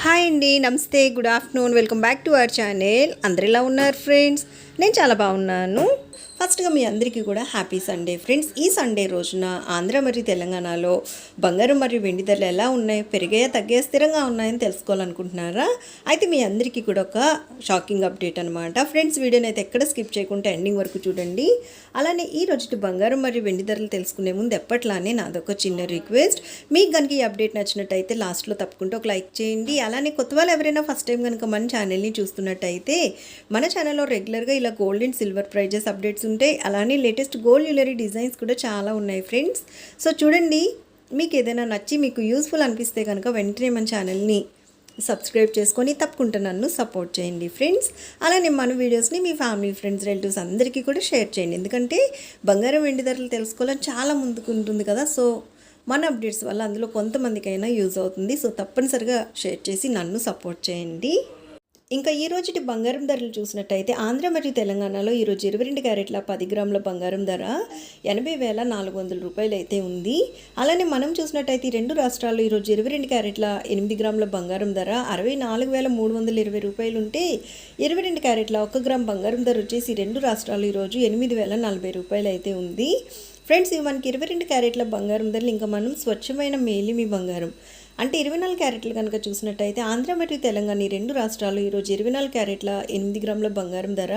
Hi అండి, నమస్తే, good afternoon, welcome back to our channel. అందరు ఎలా ఉన్నారు ఫ్రెండ్స్? నేను చాలా బాగున్నాను. ఫస్ట్గా మీ అందరికీ కూడా హ్యాపీ సండే ఫ్రెండ్స్. ఈ సండే రోజున ఆంధ్ర మరియు తెలంగాణలో బంగారం మరియు వెండి ధరలు ఎలా ఉన్నాయి, పెరిగాయా తగ్గాయా స్థిరంగా ఉన్నాయని తెలుసుకోవాలనుకుంటున్నారా? అయితే మీ అందరికీ కూడా ఒక షాకింగ్ అప్డేట్ అనమాట ఫ్రెండ్స్. వీడియోని అయితే ఎక్కడ స్కిప్ చేయకుండా ఎండింగ్ వరకు చూడండి. అలానే ఈ రోజు బంగారం మరియు వెండి ధరలు తెలుసుకునే ముందు ఎప్పట్లానే నాదొక చిన్న రిక్వెస్ట్. మీకు కనుక ఈ అప్డేట్ నచ్చినట్టయితే లాస్ట్లో తప్పకుండా ఒక లైక్ చేయండి. అలానే కొత్త వాళ్ళు ఎవరైనా ఫస్ట్ టైం కనుక మన ఛానల్ని చూస్తున్నట్టయితే మన ఛానల్లో రెగ్యులర్గా ఇలా gold and silver prices updates ఉంటాయి. అలానే లేటెస్ట్ గోల్డ్ జ్యువెలరీ డిజైన్స్ కూడా చాలా ఉన్నాయి ఫ్రెండ్స్. సో చూడండి, మీకు ఏదైనా నచ్చి మీకు యూస్ఫుల్ అనిపిస్తే కనుక వెంటనే మన ఛానల్ని సబ్స్క్రైబ్ చేసుకొని తప్పకుండా నన్ను సపోర్ట్ చేయండి ఫ్రెండ్స్. అలానే మన వీడియోస్ని మీ ఫ్యామిలీ, ఫ్రెండ్స్, రిలేటివ్స్ అందరికీ కూడా షేర్ చేయండి. ఎందుకంటే బంగారం వెండి ధరలు తెలుసుకోవాలని చాలా ముందుకు ఉంటుంది కదా. సో మన అప్డేట్స్ వల్ల అందులో కొంతమందికైనా యూజ్ అవుతుంది. సో తప్పనిసరిగా షేర్ చేసి నన్ను సపోర్ట్ చేయండి. ఇంకా ఈ రోజుటి బంగారం ధరలు చూసినట్టయితే ఆంధ్ర మరియు తెలంగాణలో ఈరోజు 22 క్యారెట్ల 10 గ్రాముల బంగారం ధర 80,400 రూపాయలు అయితే ఉంది. అలానే మనం చూసినట్టయితే రెండు రాష్ట్రాల్లో ఈరోజు 22 క్యారెట్ల 8 గ్రాముల బంగారం ధర 64,320 రూపాయలు ఉంటే 22 క్యారెట్ల 1 గ్రామ్ బంగారం ధర వచ్చేసి రెండు రాష్ట్రాల్లో ఈరోజు 8,040 రూపాయలు అయితే ఉంది. ఫ్రెండ్స్, ఇవి మనకి 22 క్యారెట్ల బంగారం ధరలు. ఇంకా మనం స్వచ్ఛమైన మేలిమి బంగారం అంటే 24 క్యారెట్లు కనుక చూసినట్టయితే ఆంధ్ర మరియు తెలంగాణ ఈ రెండు రాష్ట్రాలు ఈరోజు 24 క్యారెట్ల 8 గ్రాముల బంగారం ధర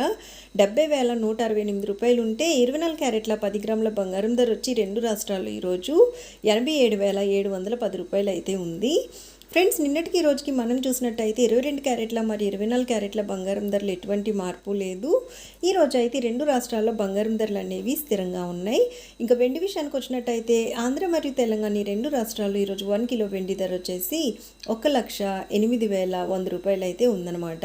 70,168 రూపాయలు ఉంటే 24 క్యారెట్ల 10 గ్రాముల బంగారం ధర వచ్చి రెండు రాష్ట్రాలు ఈరోజు 87,710 రూపాయలు అయితే ఉంది. ఫ్రెండ్స్, నిన్నటికి ఈ రోజుకి మనం చూసినట్టయితే 22 క్యారెట్ల మరి 24 క్యారెట్ల బంగారం ధరలు ఎటువంటి మార్పు లేదు. ఈ రోజు అయితే రెండు రాష్ట్రాల్లో బంగారం ధరలు అనేవి స్థిరంగా ఉన్నాయి. ఇంకా వెండి విషయానికి వచ్చినట్టయితే ఆంధ్ర మరియు తెలంగాణ ఈ రెండు రాష్ట్రాల్లో ఈరోజు 1 కిలో వెండి ధర వచ్చేసి 1,08,100 రూపాయలు అయితే ఉందన్నమాట.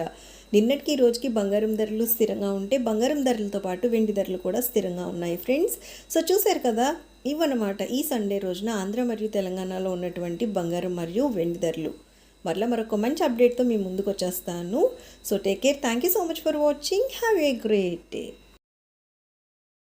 నిన్నటికి ఈ రోజుకి బంగారం ధరలు స్థిరంగా ఉంటే బంగారం ధరలతో పాటు వెండి ధరలు కూడా స్థిరంగా ఉన్నాయి ఫ్రెండ్స్. సో చూశారు కదా, ఇవన్నమాట ఈ సండే రోజున ఆంధ్ర మరియు తెలంగాణలో ఉన్నటువంటి బంగారం మరియు వెండి ధరలు. మరలా మరొక మంచి అప్డేట్తో మీ ముందుకు వచ్చేస్తాను. So take care, thank you so much for watching, have a great day.